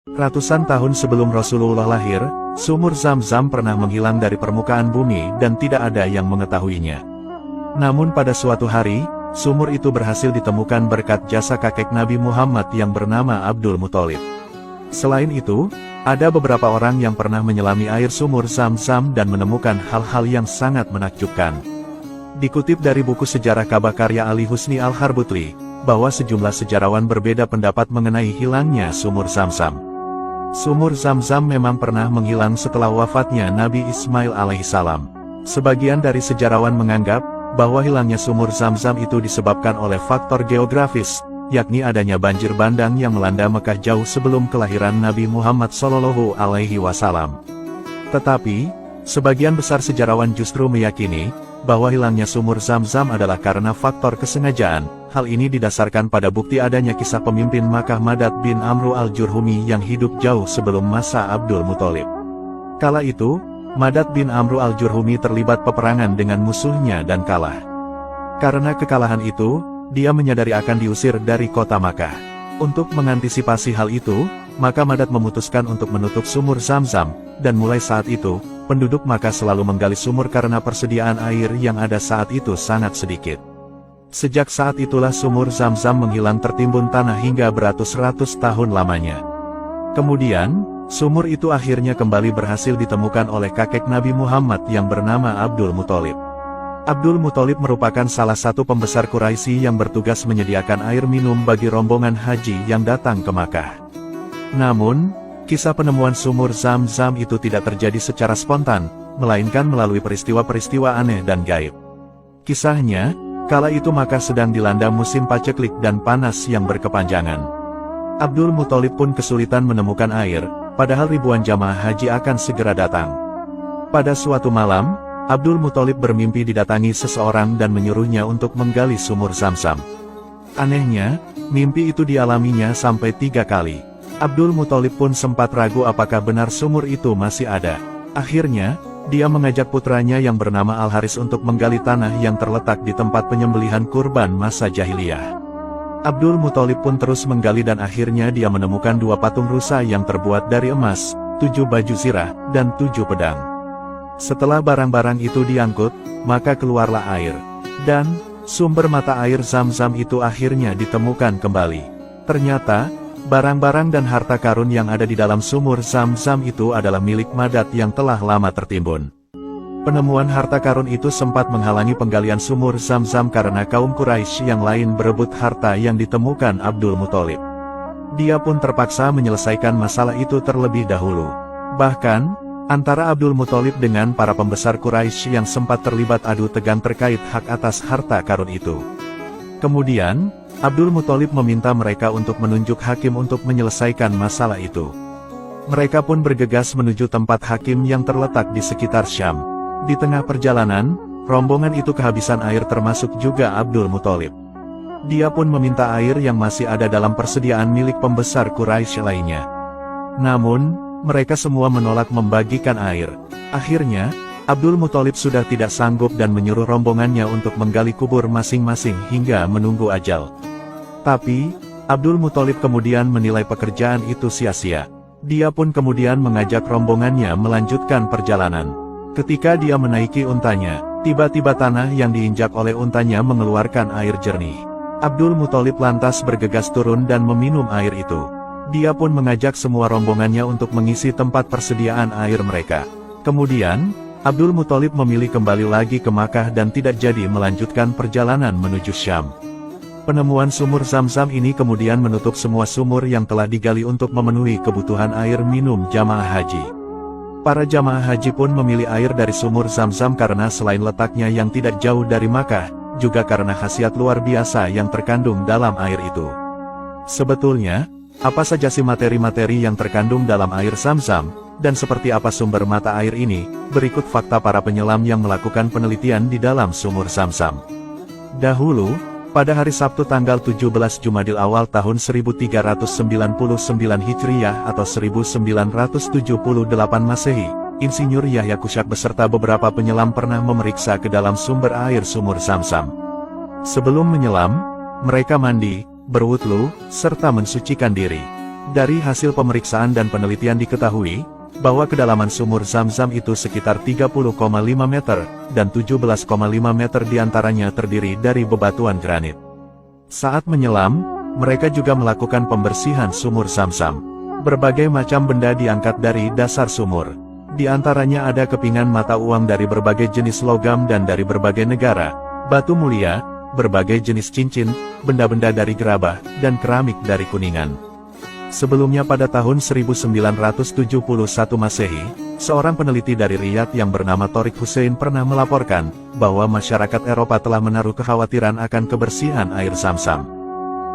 Ratusan tahun sebelum Rasulullah lahir, sumur Zam-Zam pernah menghilang dari permukaan bumi dan tidak ada yang mengetahuinya. Namun pada suatu hari, sumur itu berhasil ditemukan berkat jasa kakek Nabi Muhammad yang bernama Abdul Muthalib. Selain itu, ada beberapa orang yang pernah menyelami air sumur Zam-Zam dan menemukan hal-hal yang sangat menakjubkan. Dikutip dari buku sejarah Ka'bah karya Ali Husni Al-Harbutli, bahwa sejumlah sejarawan berbeda pendapat mengenai hilangnya sumur Zam-Zam. Sumur Zam-Zam memang pernah menghilang setelah wafatnya Nabi Ismail alaihissalam. Sebagian dari sejarawan menganggap bahwa hilangnya sumur Zam-Zam itu disebabkan oleh faktor geografis, yakni adanya banjir bandang yang melanda Mekah jauh sebelum kelahiran Nabi Muhammad SAW. Tetapi, sebagian besar sejarawan justru meyakini bahwa hilangnya sumur Zam-Zam adalah karena faktor kesengajaan. Hal ini didasarkan pada bukti adanya kisah pemimpin Makkah Madad bin Amru al-Jurhumi yang hidup jauh sebelum masa Abdul Muthalib. Kala itu, Madad bin Amru al-Jurhumi terlibat peperangan dengan musuhnya dan kalah. Karena kekalahan itu, dia menyadari akan diusir dari kota Makkah. Untuk mengantisipasi hal itu, maka Madad memutuskan untuk menutup sumur Zam-Zam, dan mulai saat itu, penduduk Makkah selalu menggali sumur karena persediaan air yang ada saat itu sangat sedikit. Sejak saat itulah sumur Zam-Zam menghilang tertimbun tanah hingga beratus-ratus tahun lamanya. Kemudian, sumur itu akhirnya kembali berhasil ditemukan oleh kakek Nabi Muhammad yang bernama Abdul Muthalib. Abdul Muthalib merupakan salah satu pembesar Quraisy yang bertugas menyediakan air minum bagi rombongan haji yang datang ke Makkah. Namun, kisah penemuan sumur Zam-Zam itu tidak terjadi secara spontan, melainkan melalui peristiwa-peristiwa aneh dan gaib. Kisahnya, kala itu Makkah sedang dilanda musim paceklik dan panas yang berkepanjangan. Abdul Muthalib pun kesulitan menemukan air, padahal ribuan jamaah haji akan segera datang. Pada suatu malam, Abdul Muthalib bermimpi didatangi seseorang dan menyuruhnya untuk menggali sumur Zam-Zam. Anehnya, mimpi itu dialaminya sampai 3 kali. Abdul Muthalib pun sempat ragu apakah benar sumur itu masih ada. Akhirnya, dia mengajak putranya yang bernama Al-Haris untuk menggali tanah yang terletak di tempat penyembelihan kurban masa jahiliyah. Abdul Muthalib pun terus menggali dan akhirnya dia menemukan 2 patung rusa yang terbuat dari emas, 7 baju zirah, dan 7 pedang. Setelah barang-barang itu diangkut, maka keluarlah air. Dan, sumber mata air Zam-Zam itu akhirnya ditemukan kembali. Ternyata, barang-barang dan harta karun yang ada di dalam sumur Zam-Zam itu adalah milik Madad yang telah lama tertimbun. Penemuan harta karun itu sempat menghalangi penggalian sumur Zam-Zam karena kaum Quraisy yang lain berebut harta yang ditemukan Abdul Muthalib. Dia pun terpaksa menyelesaikan masalah itu terlebih dahulu. Bahkan, antara Abdul Muthalib dengan para pembesar Quraisy yang sempat terlibat adu tegang terkait hak atas harta karun itu. Kemudian, Abdul Muthalib meminta mereka untuk menunjuk hakim untuk menyelesaikan masalah itu. Mereka pun bergegas menuju tempat hakim yang terletak di sekitar Syam. Di tengah perjalanan, rombongan itu kehabisan air termasuk juga Abdul Muthalib. Dia pun meminta air yang masih ada dalam persediaan milik pembesar Quraisy lainnya. Namun, mereka semua menolak membagikan air. Akhirnya, Abdul Muthalib sudah tidak sanggup dan menyuruh rombongannya untuk menggali kubur masing-masing hingga menunggu ajal. Tapi, Abdul Muthalib kemudian menilai pekerjaan itu sia-sia. Dia pun kemudian mengajak rombongannya melanjutkan perjalanan. Ketika dia menaiki untanya, tiba-tiba tanah yang diinjak oleh untanya mengeluarkan air jernih. Abdul Muthalib lantas bergegas turun dan meminum air itu. Dia pun mengajak semua rombongannya untuk mengisi tempat persediaan air mereka. Kemudian, Abdul Muthalib memilih kembali lagi ke Makkah dan tidak jadi melanjutkan perjalanan menuju Syam. Penemuan sumur Zam-Zam ini kemudian menutup semua sumur yang telah digali untuk memenuhi kebutuhan air minum jamaah haji. Para jamaah haji pun memilih air dari sumur Zam-Zam karena selain letaknya yang tidak jauh dari Makkah, juga karena khasiat luar biasa yang terkandung dalam air itu. Sebetulnya, apa saja sih materi-materi yang terkandung dalam air Zam-Zam, dan seperti apa sumber mata air ini? Berikut fakta para penyelam yang melakukan penelitian di dalam sumur Zam-Zam. Dahulu, pada hari Sabtu tanggal 17 Jumadil Awal tahun 1399 Hijriyah atau 1978 Masehi, Insinyur Yahya Kusyak beserta beberapa penyelam pernah memeriksa ke dalam sumber air sumur Zam-Zam. Sebelum menyelam, mereka mandi, berwudhu, serta mensucikan diri. Dari hasil pemeriksaan dan penelitian diketahui, bahwa kedalaman sumur Zam-Zam itu sekitar 30,5 meter, dan 17,5 meter diantaranya terdiri dari bebatuan granit. Saat menyelam, mereka juga melakukan pembersihan sumur Zam-Zam. Berbagai macam benda diangkat dari dasar sumur. Di antaranya ada kepingan mata uang dari berbagai jenis logam dan dari berbagai negara, batu mulia, berbagai jenis cincin, benda-benda dari gerabah, dan keramik dari Kuningan. Sebelumnya pada tahun 1971 Masehi, seorang peneliti dari Riyadh yang bernama Torik Hussein pernah melaporkan, bahwa masyarakat Eropa telah menaruh kekhawatiran akan kebersihan air Zam-Zam.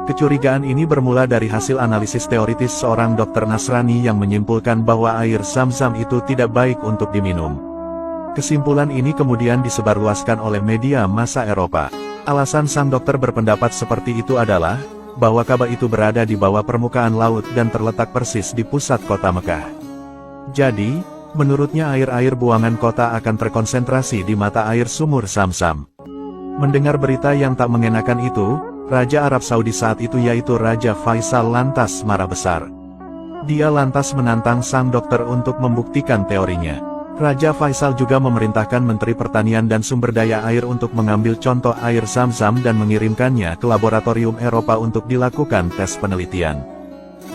Kecurigaan ini bermula dari hasil analisis teoritis seorang dokter Nasrani yang menyimpulkan bahwa air Zam-Zam itu tidak baik untuk diminum. Kesimpulan ini kemudian disebarluaskan oleh media massa Eropa. Alasan sang dokter berpendapat seperti itu adalah, bahwa Ka'bah itu berada di bawah permukaan laut dan terletak persis di pusat kota Mekah. Jadi, menurutnya air-air buangan kota akan terkonsentrasi di mata air sumur Zam-Zam. Mendengar berita yang tak mengenakan itu, Raja Arab Saudi saat itu yaitu Raja Faisal lantas marah besar. Dia lantas menantang sang dokter untuk membuktikan teorinya. Raja Faisal juga memerintahkan Menteri Pertanian dan Sumber Daya Air untuk mengambil contoh air Zam-Zam dan mengirimkannya ke laboratorium Eropa untuk dilakukan tes penelitian.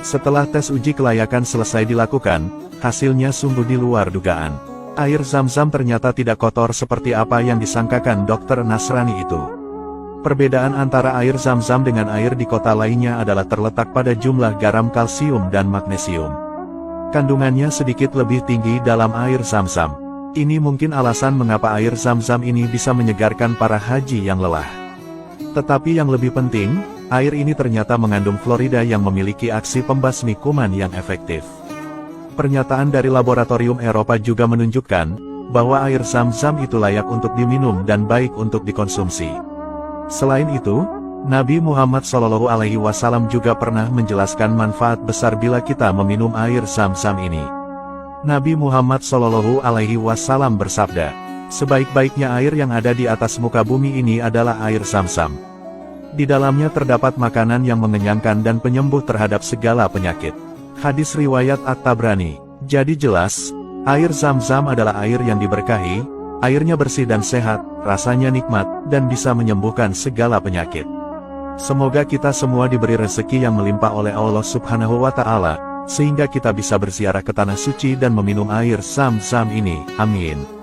Setelah tes uji kelayakan selesai dilakukan, hasilnya sungguh di luar dugaan. Air Zam-Zam ternyata tidak kotor seperti apa yang disangkakan dokter Nasrani itu. Perbedaan antara air Zam-Zam dengan air di kota lainnya adalah terletak pada jumlah garam kalsium dan magnesium. Kandungannya sedikit lebih tinggi dalam air Zam-Zam. Ini mungkin alasan mengapa air Zam-Zam ini bisa menyegarkan para haji yang lelah. Tetapi yang lebih penting, air ini ternyata mengandung fluorida yang memiliki aksi pembasmi kuman yang efektif. Pernyataan dari laboratorium Eropa juga menunjukkan, bahwa air Zam-Zam itu layak untuk diminum dan baik untuk dikonsumsi. Selain itu, Nabi Muhammad SAW juga pernah menjelaskan manfaat besar bila kita meminum air Zam-Zam ini. Nabi Muhammad SAW bersabda, sebaik-baiknya air yang ada di atas muka bumi ini adalah air Zam-Zam. Di dalamnya terdapat makanan yang mengenyangkan dan penyembuh terhadap segala penyakit. Hadis riwayat At-Tabrani. Jadi jelas, air Zam-Zam adalah air yang diberkahi, airnya bersih dan sehat, rasanya nikmat, dan bisa menyembuhkan segala penyakit. Semoga kita semua diberi rezeki yang melimpah oleh Allah Subhanahu wa Ta'ala, sehingga kita bisa berziarah ke tanah suci dan meminum air Zam-Zam ini. Amin.